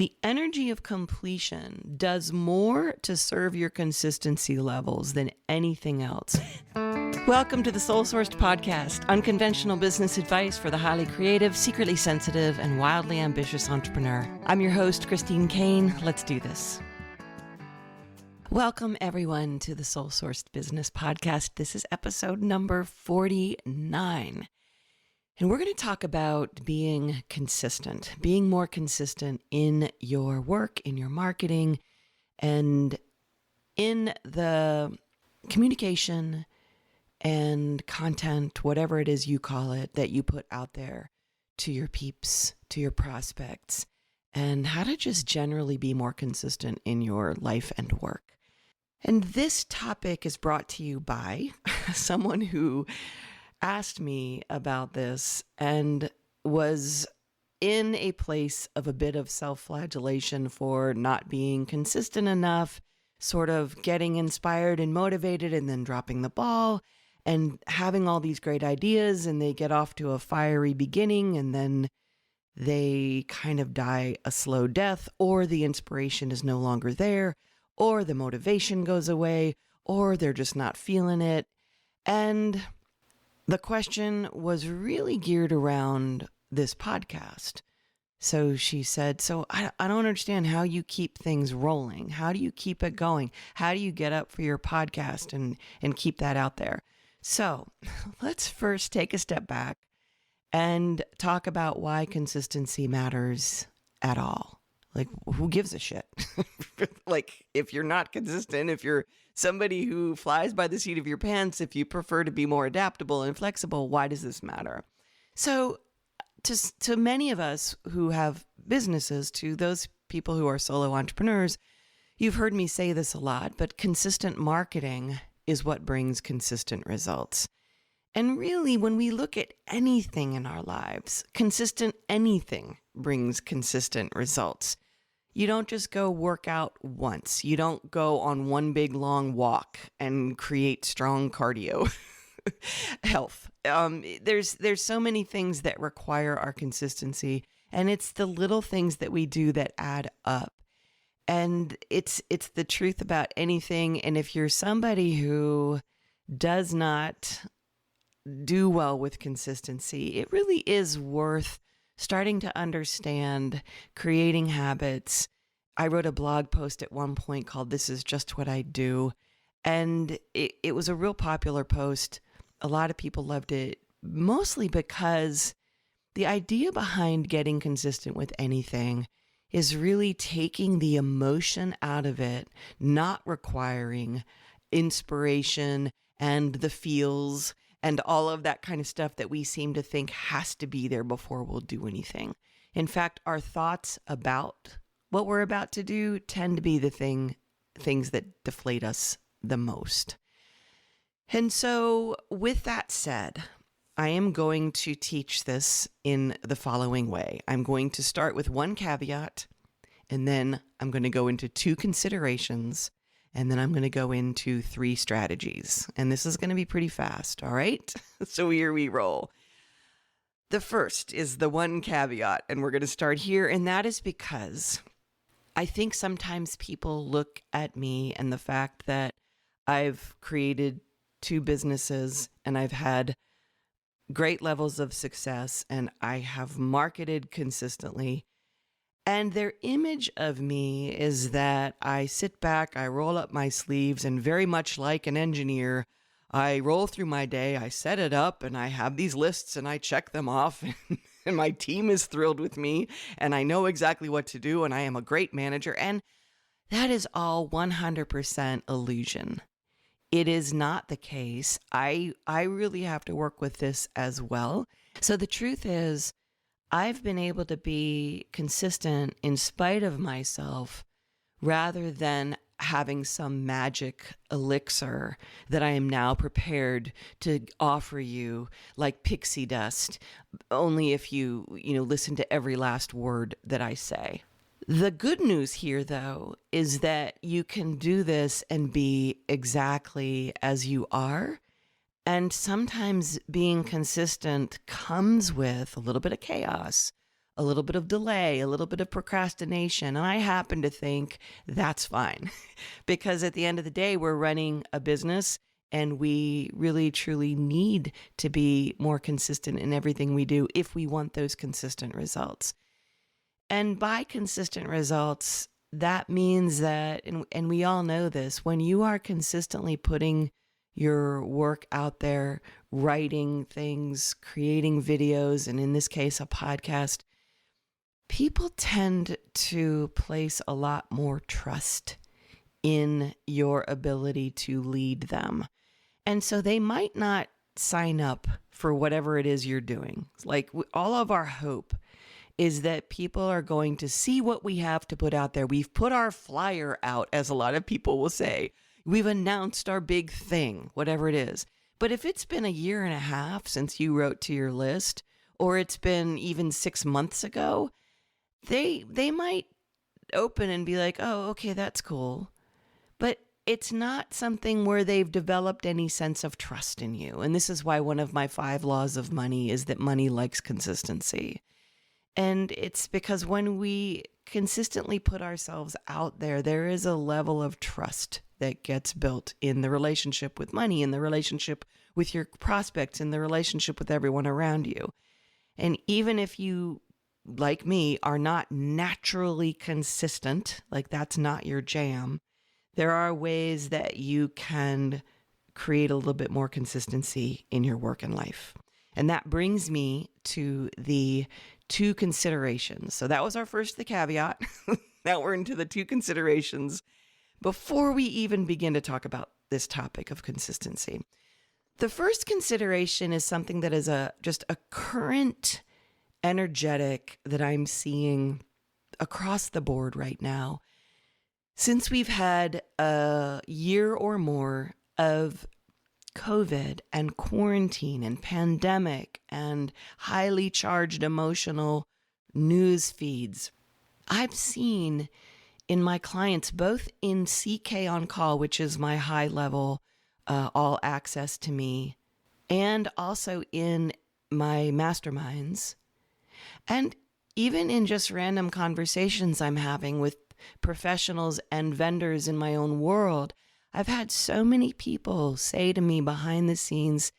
The energy of completion does more to serve your consistency levels than anything else. Welcome to the Soul Sourced Podcast, unconventional business advice for the highly creative, secretly sensitive, and wildly ambitious entrepreneur. I'm your host, Christine Kane. Let's do this. Welcome, everyone, to the Soul Sourced Business Podcast. This is episode number 49. And we're going to talk about being consistent, being more consistent in your work, in your marketing, and in the communication and content, whatever it is you call it, that you put out there to your peeps, to your prospects, and how to just generally be more consistent in your life and work. And this topic is brought to you by someone who asked me about this and was in a place of a bit of self-flagellation for not being consistent enough, sort of getting inspired and motivated and then dropping the ball and having all these great ideas, and they get off to a fiery beginning and then they kind of die a slow death, or the inspiration is no longer there, or the motivation goes away, or they're just not feeling it. And the question was really geared around this podcast. So she said, so I don't understand how you keep things rolling. How do you keep it going? How do you get up for your podcast and keep that out there? So let's first take a step back and talk about why consistency matters at all. Like, who gives a shit? Like, if you're not consistent, if you're somebody who flies by the seat of your pants, if you prefer to be more adaptable and flexible, why does this matter? So to many of us who have businesses, to those people who are solo entrepreneurs, you've heard me say this a lot, but consistent marketing is what brings consistent results. And really, when we look at anything in our lives, consistent anything brings consistent results. You don't just go work out once. You don't go on one big long walk and create strong cardio health. There's so many things that require our consistency, and it's the little things that we do that add up. And it's the truth about anything. And if you're somebody who does not do well with consistency, it really is worth starting to understand, creating habits. I wrote a blog post at one point called "This is Just What I Do." And it was a real popular post. A lot of people loved it, mostly because the idea behind getting consistent with anything is really taking the emotion out of it, not requiring inspiration and the feels and all of that kind of stuff that we seem to think has to be there before we'll do anything. In fact, our thoughts about what we're about to do tend to be the things that deflate us the most. And so with that said, I am going to teach this in the following way. I'm going to start with one caveat, and then I'm going to go into two considerations, and then I'm going to go into three strategies. And this is going to be pretty fast, all right? So here we roll. The first is the one caveat, and we're going to start here. And that is because I think sometimes people look at me and the fact that I've created two businesses and I've had great levels of success and I have marketed consistently. And their image of me is that I sit back, I roll up my sleeves, and very much like an engineer, I roll through my day, I set it up, and I have these lists, and I check them off, and my team is thrilled with me, and I know exactly what to do, and I am a great manager. And that is all 100% illusion. It is not the case. I really have to work with this as well. So the truth is, I've been able to be consistent in spite of myself rather than having some magic elixir that I am now prepared to offer you like pixie dust, only if you listen to every last word that I say. The good news here, though, is that you can do this and be exactly as you are. And sometimes being consistent comes with a little bit of chaos, a little bit of delay, a little bit of procrastination. And I happen to think that's fine because at the end of the day, we're running a business and we really truly need to be more consistent in everything we do if we want those consistent results. And by consistent results, that means that, and we all know this, when you are consistently putting your work out there, writing things, creating videos, and in this case, a podcast, people tend to place a lot more trust in your ability to lead them. And so they might not sign up for whatever it is you're doing. Like all of our hope is that people are going to see what we have to put out there. We've put our flyer out, as a lot of people will say. We've announced our big thing, whatever it is. But if it's been a year and a half since you wrote to your list, or it's been even 6 months ago, they might open and be like, oh, okay, that's cool. But it's not something where they've developed any sense of trust in you. And this is why one of my 5 laws of money is that money likes consistency. And it's because when we consistently put ourselves out there, there is a level of trust that gets built in the relationship with money, in the relationship with your prospects, in the relationship with everyone around you. And even if you, like me, are not naturally consistent, like that's not your jam, there are ways that you can create a little bit more consistency in your work and life. And that brings me to the 2 considerations. So that was our first, the caveat. Now we're into the 2 considerations before we even begin to talk about this topic of consistency. The first consideration is something that is just a current energetic that I'm seeing across the board right now. Since we've had a year or more of COVID and quarantine and pandemic and highly charged emotional news feeds, I've seen in my clients, both in CK on Call, which is my high level, all access to me, and also in my masterminds, and even in just random conversations I'm having with professionals and vendors in my own world, I've had so many people say to me behind the scenes,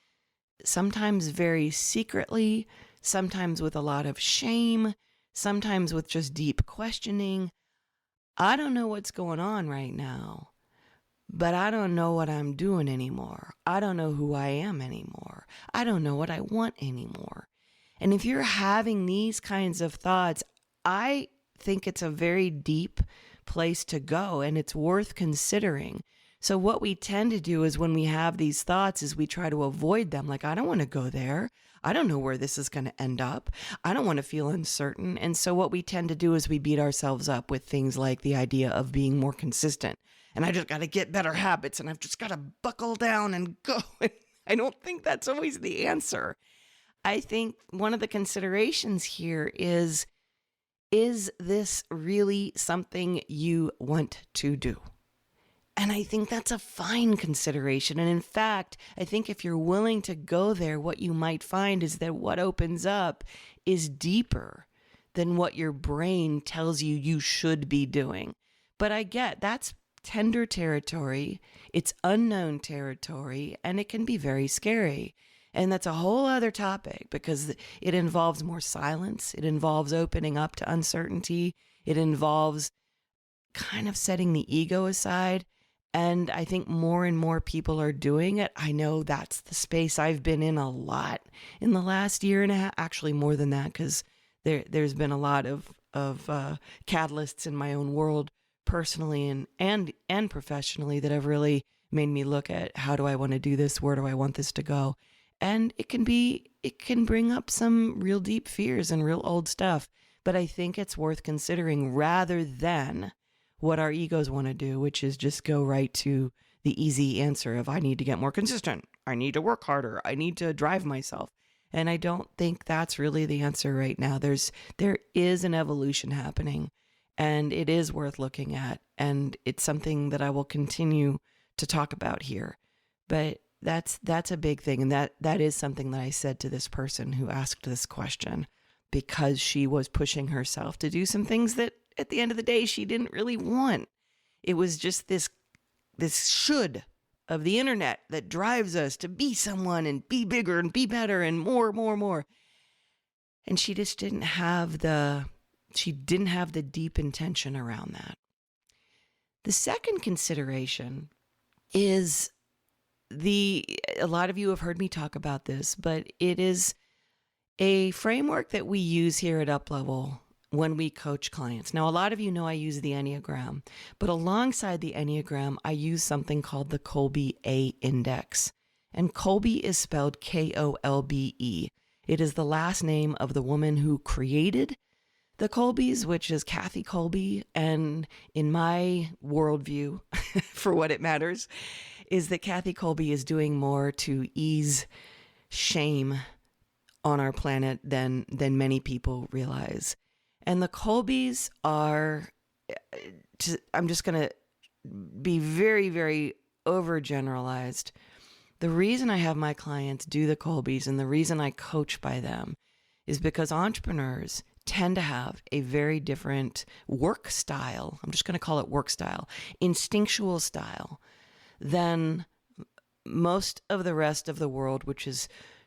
sometimes very secretly, sometimes with a lot of shame, sometimes with just deep questioning, I don't know what's going on right now, but I don't know what I'm doing anymore. I don't know who I am anymore. I don't know what I want anymore. And if you're having these kinds of thoughts, I think it's a very deep place to go, and it's worth considering. So what we tend to do is when we have these thoughts is we try to avoid them. Like, I don't want to go there. I don't know where this is going to end up. I don't want to feel uncertain. And so what we tend to do is we beat ourselves up with things like the idea of being more consistent. And I just got to get better habits and I've just got to buckle down and go. I don't think that's always the answer. I think one of the considerations here is this really something you want to do? And I think that's a fine consideration. And in fact, I think if you're willing to go there, what you might find is that what opens up is deeper than what your brain tells you you should be doing. But I get that's tender territory, it's unknown territory, and it can be very scary. And that's a whole other topic because it involves more silence. It involves opening up to uncertainty. It involves kind of setting the ego aside. And I think more and more people are doing it. I know that's the space I've been in a lot in the last year and a half, actually more than that, because there's been a lot of catalysts in my own world personally and professionally that have really made me look at how do I want to do this? Where do I want this to go? And it can bring up some real deep fears and real old stuff. But I think it's worth considering rather than what our egos want to do, which is just go right to the easy answer of I need to get more consistent. I need to work harder. I need to drive myself. And I don't think that's really the answer right now. There is an evolution happening and it is worth looking at. And it's something that I will continue to talk about here. But that's a big thing. And that is something that I said to this person who asked this question, because she was pushing herself to do some things that at the end of the day, she didn't really want. It was just this should of the internet that drives us to be someone and be bigger and be better and more. And she just didn't have the deep intention around that. The second consideration is a lot of you have heard me talk about this, but it is a framework that we use here at UpLevel when we coach clients. Now, a lot of you know I use the Enneagram, but alongside the Enneagram, I use something called the Kolbe A Index. And Kolbe is spelled Kolbe. It is the last name of the woman who created the Kolbes, which is Kathy Kolbe. And in my worldview, for what it matters, is that Kathy Kolbe is doing more to ease shame on our planet than many people realize. And the Kolbes are, I'm just going to be very, very overgeneralized. The reason I have my clients do the Kolbes and the reason I coach by them is because entrepreneurs tend to have a very different work style. I'm just going to call it work style, instinctual style, than most of the rest of the world, which is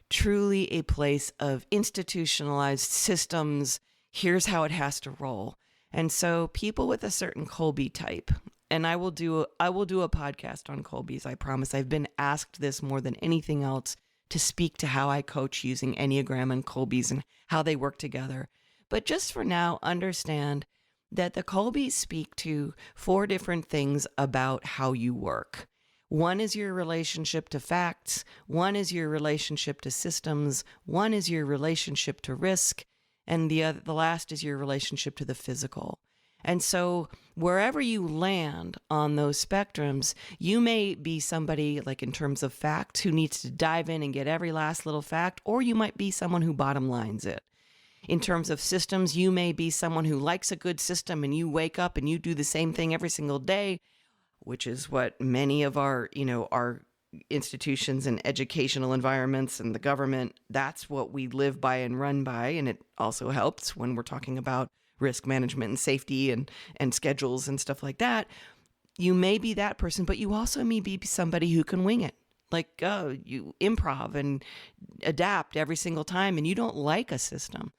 truly a place of institutionalized systems. Here's how it has to roll. And so people with a certain Kolbe type, and I will do a podcast on Kolbes, I promise. I've been asked this more than anything else to speak to how I coach using Enneagram and Kolbes and how they work together. But just for now, understand that the Kolbes speak to 4 different things about how you work. One is your relationship to facts. One is your relationship to systems. One is your relationship to risk. And the last is your relationship to the physical. And so wherever you land on those spectrums, you may be somebody, like in terms of fact, who needs to dive in and get every last little fact, or you might be someone who bottom lines it. In terms of systems, you may be someone who likes a good system and you wake up and you do the same thing every single day, which is what many of our institutions and educational environments and the government, that's what we live by and run by. And it also helps when we're talking about risk management and safety and schedules and stuff like that. You may be that person, but you also may be somebody who can wing it. Like you improv and adapt every single time and you don't like a system.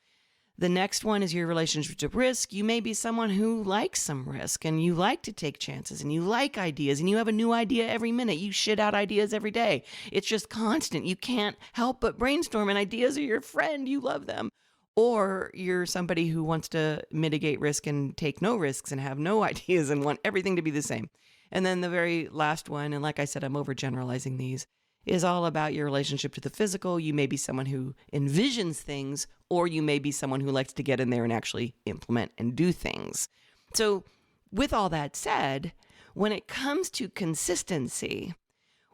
The next one is your relationship to risk. You may be someone who likes some risk and you like to take chances and you like ideas and you have a new idea every minute. You shit out ideas every day. It's just constant. You can't help but brainstorm and ideas are your friend. You love them. Or you're somebody who wants to mitigate risk and take no risks and have no ideas and want everything to be the same. And then the very last one, and like I said, I'm overgeneralizing these, is all about your relationship to the physical. You may be someone who envisions things, or you may be someone who likes to get in there and actually implement and do things. So with all that said, when it comes to consistency,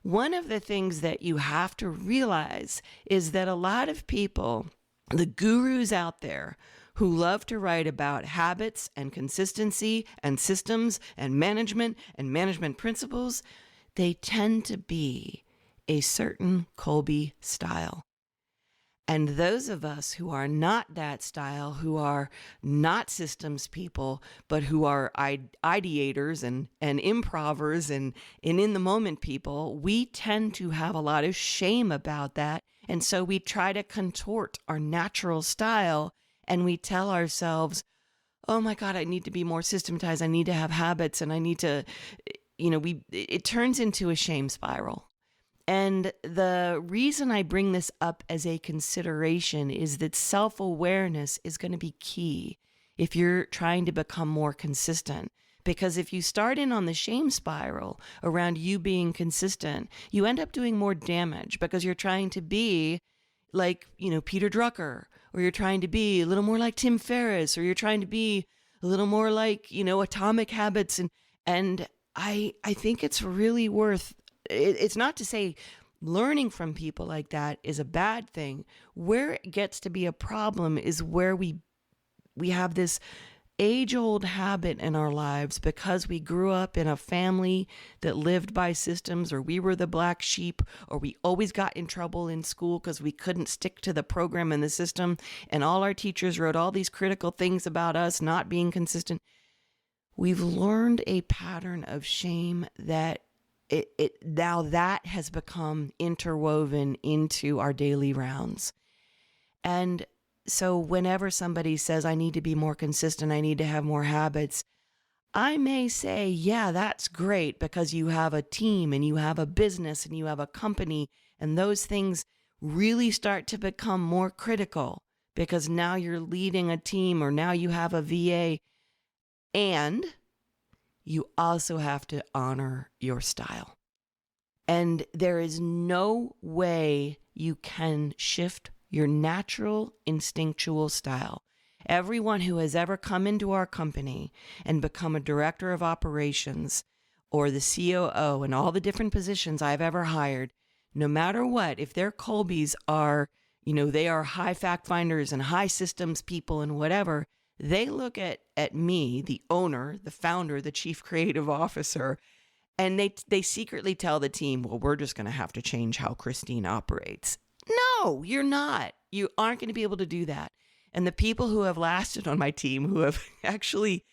one of the things that you have to realize is that a lot of people, the gurus out there who love to write about habits and consistency and systems and management principles, they tend to be a certain Kolbe style. And those of us who are not that style, who are not systems people, but who are ideators and improvers and in the moment people, we tend to have a lot of shame about that. And so we try to contort our natural style and we tell ourselves, oh my God, I need to be more systematized. I need to have habits and I need to, it turns into a shame spiral. And the reason I bring this up as a consideration is that self-awareness is going to be key if you're trying to become more consistent. Because if you start in on the shame spiral around you being consistent, you end up doing more damage because you're trying to be like, Peter Drucker, or you're trying to be a little more like Tim Ferriss, or you're trying to be a little more like, Atomic Habits. And I think it's really worth. It's not to say learning from people like that is a bad thing. Where it gets to be a problem is where we have this age-old habit in our lives because we grew up in a family that lived by systems, or we were the black sheep, or we always got in trouble in school because we couldn't stick to the program and the system, and all our teachers wrote all these critical things about us not being consistent. We've learned a pattern of shame that now that has become interwoven into our daily rounds. And so whenever somebody says, I need to be more consistent, I need to have more habits, I may say, yeah, that's great because you have a team and you have a business and you have a company, and those things really start to become more critical because now you're leading a team or now you have a VA, and you also have to honor your style. And there is no way you can shift your natural instinctual style. Everyone who has ever come into our company and become a director of operations or the COO and all the different positions I've ever hired, no matter what, if their Colbys are, they are high fact finders and high systems people and whatever, they look at me, the owner, the founder, the chief creative officer, and they secretly tell the team, well, we're just going to have to change how Christine operates. No, you're not. You aren't going to be able to do that. And the people who have lasted on my team, who have actually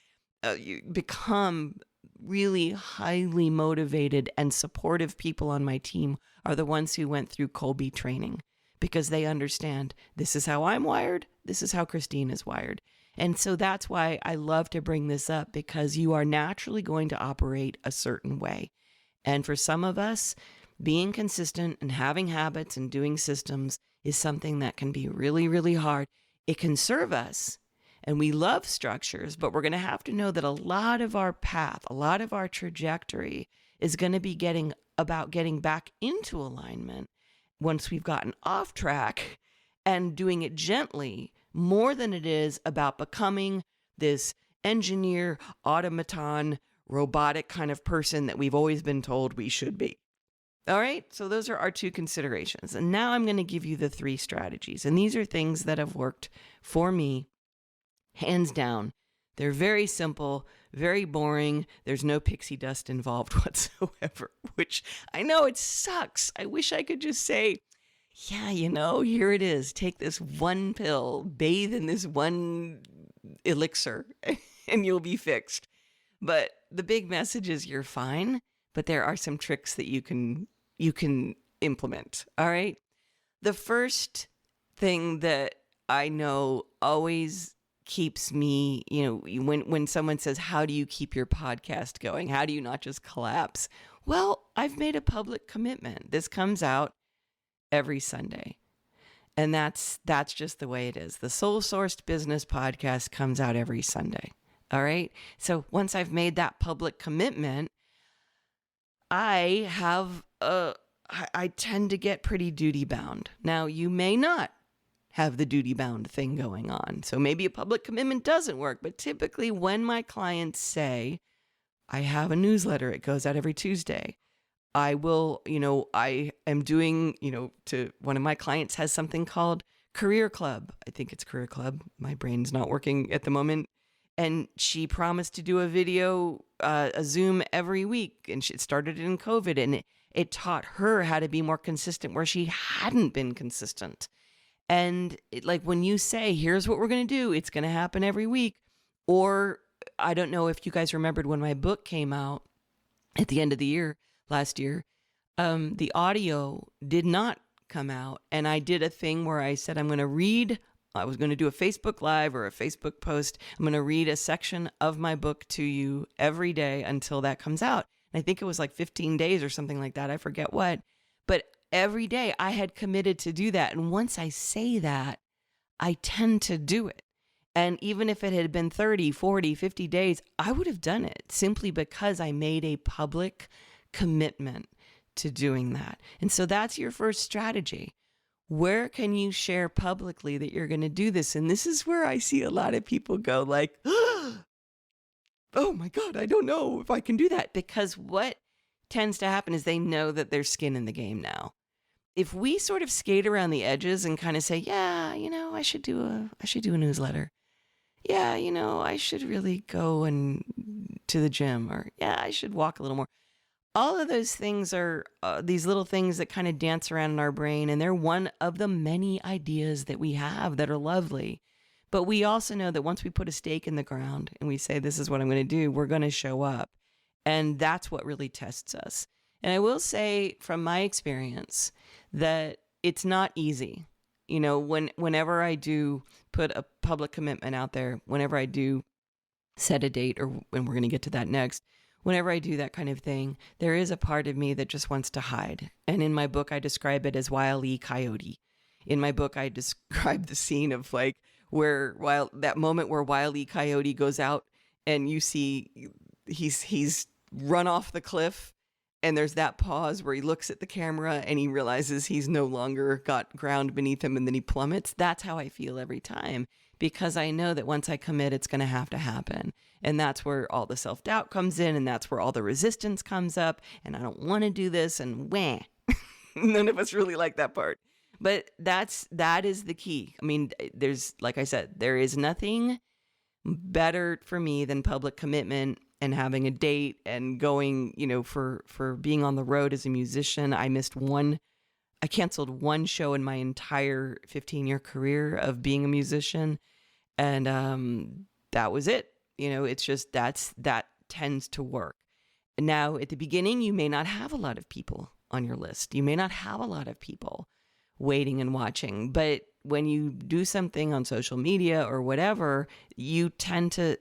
become really highly motivated and supportive people on my team, are the ones who went through Colby training, because they understand this is how I'm wired. This is how Christine is wired. And so that's why I love to bring this up, because you are naturally going to operate a certain way. And for some of us, being consistent and having habits and doing systems is something that can be really, really hard. It can serve us, and we love structures, but we're going to have to know that a lot of our path, a lot of our trajectory is going to be getting back into alignment once we've gotten off track, and doing it gently more than it is about becoming this engineer, automaton, robotic kind of person that we've always been told we should be. All right, so those are our 2 considerations. And now I'm going to give you the 3 strategies. And these are things that have worked for me, hands down. They're very simple, very boring. There's no pixie dust involved whatsoever, which I know it sucks. I wish I could just say, yeah, here it is. Take this one pill, bathe in this one elixir, and you'll be fixed. But the big message is you're fine. But there are some tricks that you can implement. All right. The first thing that I know always keeps me, when someone says, how do you keep your podcast going? How do you not just collapse? Well, I've made a public commitment. This comes out every Sunday. And that's just the way it is. The Soul Sourced Business Podcast comes out every Sunday. All right. So once I've made that public commitment, I tend to get pretty duty bound. Now, you may not have the duty bound thing going on. So maybe a public commitment doesn't work. But typically when my clients say, I have a newsletter, it goes out every Tuesday. I am doing, to one of my clients has something called Career Club. I think it's Career Club. My brain's not working at the moment. And she promised to do a video, a Zoom every week. And it started in COVID, and it taught her how to be more consistent where she hadn't been consistent. And when you say, here's what we're going to do, it's going to happen every week. Or I don't know if you guys remembered when my book came out at the end of the year, last year, the audio did not come out. And I did a thing where I said, I was going to do a Facebook Live or a Facebook post. I'm going to read a section of my book to you every day until that comes out. And I think it was 15 days or something like that. I forget what. But every day I had committed to do that. And once I say that, I tend to do it. And even if it had been 30, 40, 50 days, I would have done it simply because I made a public commitment to doing that. And so that's your first strategy. Where can you share publicly that you're going to do this? And this is where I see a lot of people go oh my God, I don't know if I can do that. Because what tends to happen is they know that there's skin in the game now. If we sort of skate around the edges and kind of say, yeah, I should do a newsletter. yeah, I should really go and to the gym, or yeah, I should walk a little more. All of those things are these little things that kind of dance around in our brain, and they're one of the many ideas that we have that are lovely. But we also know that once we put a stake in the ground and we say, this is what I'm going to do, we're going to show up. And that's what really tests us. And I will say from my experience that it's not easy. Whenever I do put a public commitment out there, whenever I do set a date, and we're going to get to that next, whenever I do that kind of thing, there is a part of me that just wants to hide. And in my book, I describe it as Wile E. Coyote. In my book, I describe the scene of that moment where Wile E. Coyote goes out and you see he's run off the cliff, and there's that pause where he looks at the camera and he realizes he's no longer got ground beneath him, and then he plummets. That's how I feel every time, because I know that once I commit, it's going to have to happen. And that's where all the self-doubt comes in, and that's where all the resistance comes up, and I don't want to do this, and wah. None of us really like that part. But that is the key. I mean, like I said, there is nothing better for me than public commitment and having a date and going, for being on the road as a musician. I canceled one show in my entire 15-year career of being a musician. And that was it. It's just that tends to work. Now, at the beginning, you may not have a lot of people on your list. You may not have a lot of people waiting and watching. But when you do something on social media or whatever, you tend to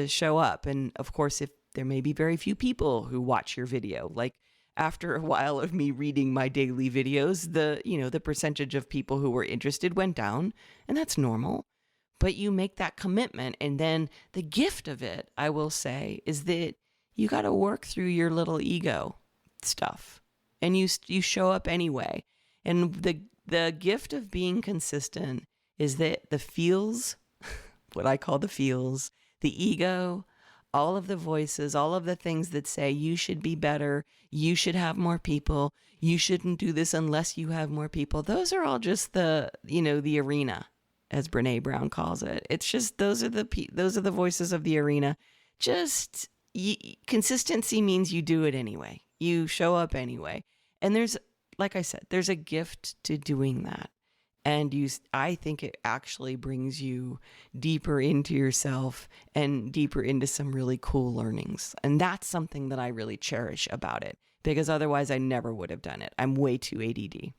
show up. And of course, if there may be very few people who watch your video, like after a while of me reading my daily videos, the percentage of people who were interested went down, and that's normal. But you make that commitment. And then the gift of it, I will say, is that you got to work through your little ego stuff, and you show up anyway. And the gift of being consistent is that the feels, what I call the feels, the ego, all of the voices, all of the things that say you should be better, you should have more people, you shouldn't do this unless you have more people. Those are all just the arena, as Brene Brown calls it. It's just those are the voices of the arena. Just consistency means you do it anyway. You show up anyway. And like I said, there's a gift to doing that. And I think it actually brings you deeper into yourself and deeper into some really cool learnings. And that's something that I really cherish about it, because otherwise I never would have done it. I'm way too ADD.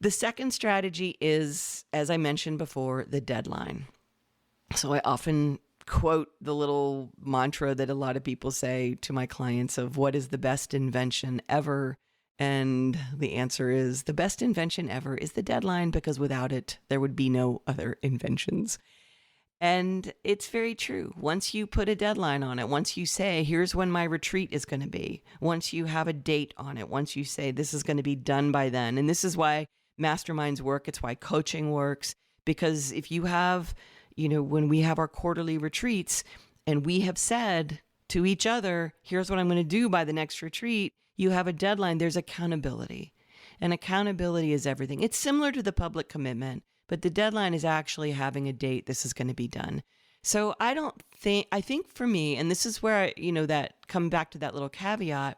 The second strategy is, as I mentioned before, the deadline. So I often quote the little mantra that a lot of people say to my clients of what is the best invention ever? And the answer is the best invention ever is the deadline, because without it, there would be no other inventions. And it's very true. Once you put a deadline on it, once you say, here's when my retreat is going to be, once you have a date on it, once you say this is going to be done by then. And this is why masterminds work. It's why coaching works. Because if you have, when we have our quarterly retreats and we have said to each other, here's what I'm going to do by the next retreat, you have a deadline, there's accountability. And accountability is everything. It's similar to the public commitment, but the deadline is actually having a date. This is going to be done. So I think for me, and this is where that come back to that little caveat,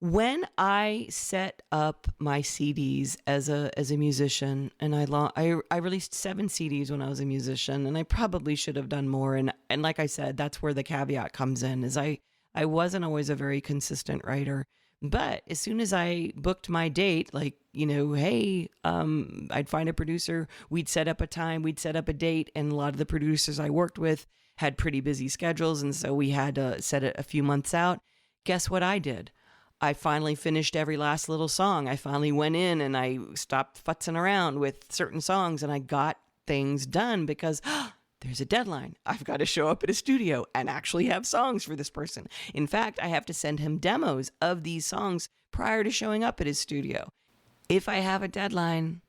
when I set up my CDs as a musician, and I released 7 CDs when I was a musician, and I probably should have done more. And like I said, that's where the caveat comes in, is I wasn't always a very consistent writer. But as soon as I booked my date, hey, I'd find a producer, we'd set up a time, we'd set up a date, and a lot of the producers I worked with had pretty busy schedules, and so we had to set it a few months out. Guess what I did? I finally finished every last little song. I finally went in and I stopped futzing around with certain songs, and I got things done because there's a deadline. I've got to show up at a studio and actually have songs for this person. In fact, I have to send him demos of these songs prior to showing up at his studio. If I have a deadline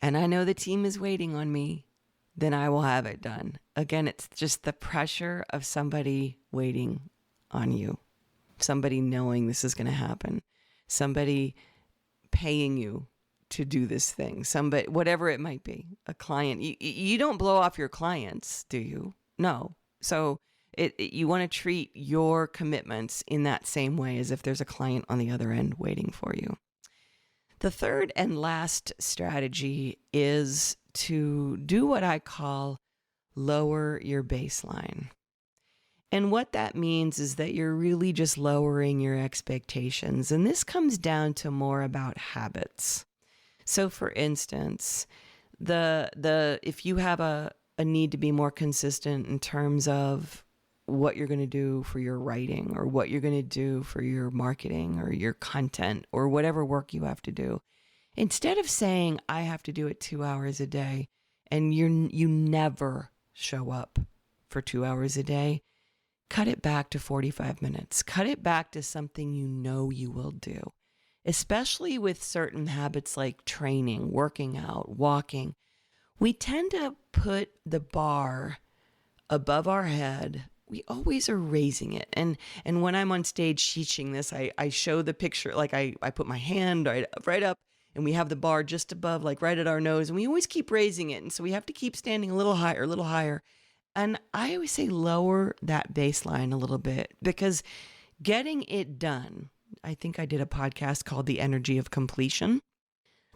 and I know the team is waiting on me, then I will have it done. Again, it's just the pressure of somebody waiting on you, somebody knowing this is going to happen, somebody paying you to do this thing. Somebody, whatever it might be, a client. You don't blow off your clients, do you? No. So you want to treat your commitments in that same way as if there's a client on the other end waiting for you. The third and last strategy is to do what I call lower your baseline. And what that means is that you're really just lowering your expectations. And this comes down to more about habits. So for instance, if you have a need to be more consistent in terms of what you're going to do for your writing or what you're going to do for your marketing or your content or whatever work you have to do, instead of saying, I have to do it 2 hours a day, and you never show up for 2 hours a day, cut it back to 45 minutes. Cut it back to something you know you will do, especially with certain habits like training, working out, walking. We tend to put the bar above our head. We always are raising it. And when I'm on stage teaching this, I show the picture, like I put my hand right up, and we have the bar just above, like right at our nose, and we always keep raising it. And so we have to keep standing a little higher. And I always say lower that baseline a little bit, because getting it done, I think I did a podcast called The Energy of Completion.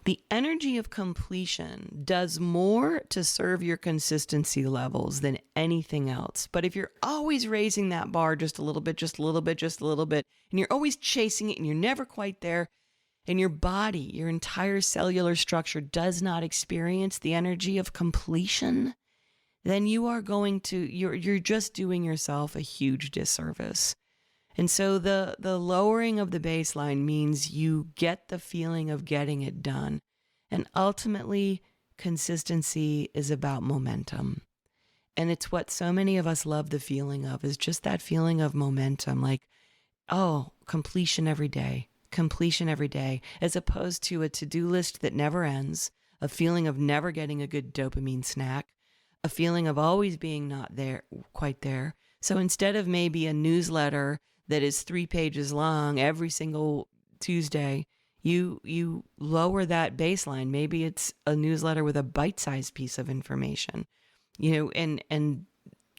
The energy of completion does more to serve your consistency levels than anything else. But if you're always raising that bar just a little bit, and you're always chasing it and you're never quite there, and your body, your entire cellular structure does not experience the energy of completion, then you're just doing yourself a huge disservice. And so the lowering of the baseline means you get the feeling of getting it done. And ultimately, consistency is about momentum. And it's what so many of us love the feeling of, is just that feeling of momentum, like, oh, completion every day, as opposed to a to-do list that never ends, a feeling of never getting a good dopamine snack, a feeling of always being not quite there. So instead of maybe a newsletter that is 3 pages long every single Tuesday, you lower that baseline. Maybe it's a newsletter with a bite-sized piece of information, and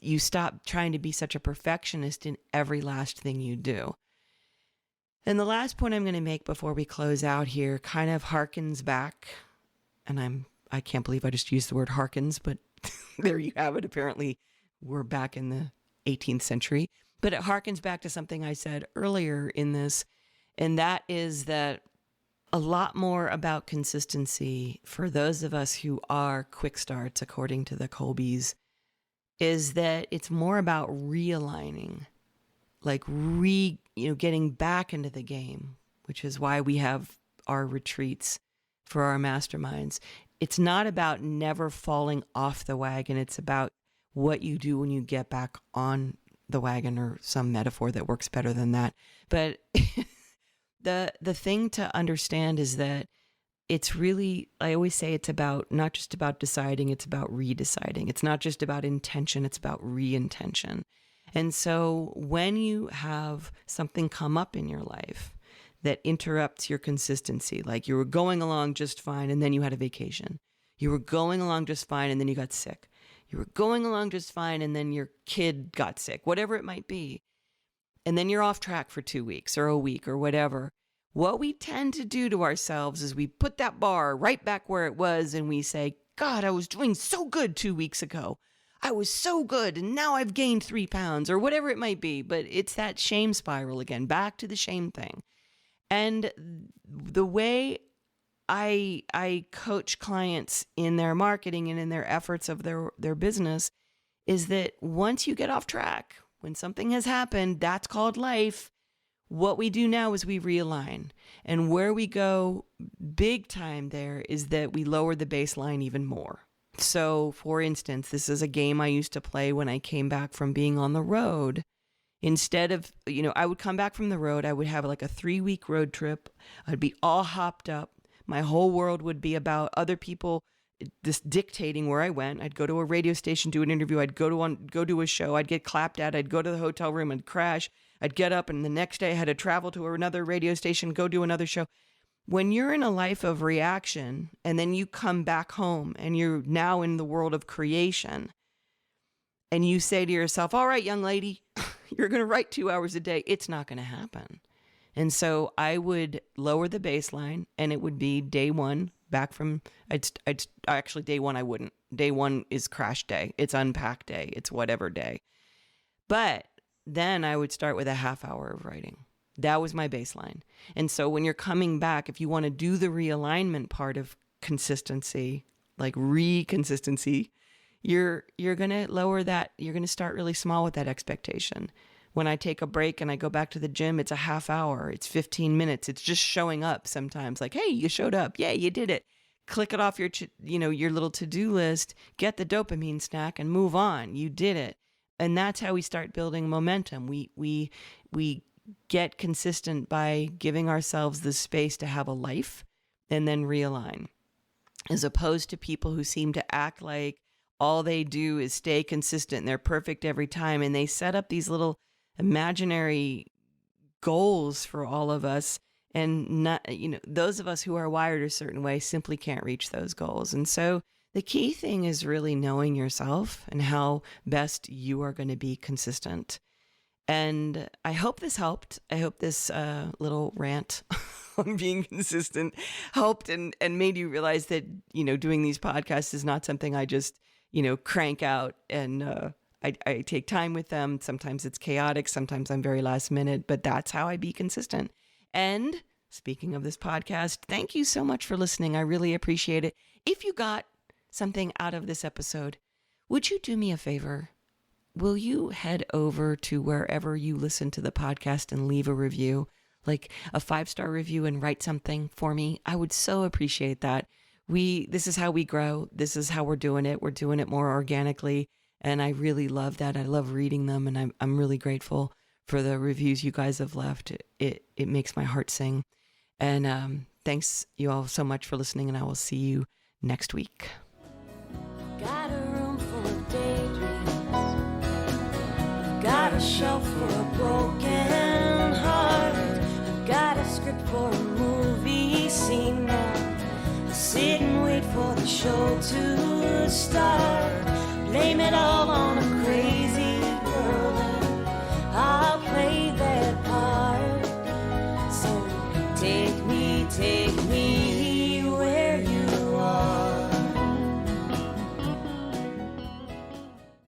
you stop trying to be such a perfectionist in every last thing you do. And the last point I'm going to make before we close out here kind of harkens back, and I can't believe I just used the word harkens, but there you have it. Apparently, we're back in the 18th century. But it harkens back to something I said earlier in this, and that is that a lot more about consistency for those of us who are quick starts, according to the Colbys, is that it's more about realigning, like getting back into the game, which is why we have our retreats for our masterminds. It's not about never falling off the wagon. It's about what you do when you get back on the wagon, or some metaphor that works better than that. But the thing to understand is that it's really, I always say, it's about not just about deciding, it's about redeciding. It's not just about intention, it's about re-intention. And so when you have something come up in your life that interrupts your consistency, like you were going along just fine and then you had a vacation. You were going along just fine and then you got sick. You were going along just fine and then your kid got sick, whatever it might be. And then you're off track for 2 weeks or a week or whatever. What we tend to do to ourselves is we put that bar right back where it was and we say, God, I was doing so good 2 weeks ago. I was so good and now I've gained 3 pounds or whatever it might be. But it's that shame spiral again, back to the shame thing. And the way I coach clients in their marketing and in their efforts of their business is that once you get off track, when something has happened, that's called life. What we do now is we realign. And where we go big time there is that we lower the baseline even more. So for instance, this is a game I used to play when I came back from being on the road. Instead of, I would come back from the road, I would have like a 3-week road trip. I'd be all hopped up. My whole world would be about other people just dictating where I went. I'd go to a radio station, do an interview. I'd go to a show. I'd get clapped at. I'd go to the hotel room and crash. I'd get up, and the next day I had to travel to another radio station, go do another show. when you're in a life of reaction and then you come back home and you're now in the world of creation and you say to yourself, all right, young lady, you're going to write 2 hours a day. It's not going to happen. And so I would lower the baseline, and it would be day one back from, actually day one, I wouldn't. Day one is crash day. It's unpack day. It's whatever day. But then I would start with a half hour of writing. That was my baseline. And so when you're coming back, if you want to do the realignment part of consistency, like reconsistency, you're going to lower that. You're going to start really small with that expectation. When I take a break and I go back to the gym, it's a half hour. It's 15 minutes. It's just showing up sometimes like, hey, you showed up. Yeah, you did it. Click it off your, your little to-do list, get the dopamine snack and move on. You did it. And that's how we start building momentum. We get consistent by giving ourselves the space to have a life and then realign, as opposed to people who seem to act like all they do is stay consistent and they're perfect every time. And they set up these little imaginary goals for all of us. And not, those of us who are wired a certain way simply can't reach those goals. And so the key thing is really knowing yourself and how best you are going to be consistent. And I hope this helped. I hope this little rant on being consistent helped and made you realize that, doing these podcasts is not something I just, crank out and I take time with them. Sometimes it's chaotic. Sometimes I'm very last minute, but that's how I be consistent. And speaking of this podcast, thank you so much for listening. I really appreciate it. If you got something out of this episode, would you do me a favor? Will you head over to wherever you listen to the podcast and leave a review, like a 5-star review, and write something for me? I would so appreciate that. This is how we grow. This is how we're doing it. We're doing it more organically. And I really love that. I love reading them. And I'm really grateful for the reviews you guys have left. It makes my heart sing. And thanks you all so much for listening. And I will see you next week. Got a room full of daydreams. Got a shelf for a broken heart. Got a script for a movie scene now. Sit and wait for the show to start. Blame it all on a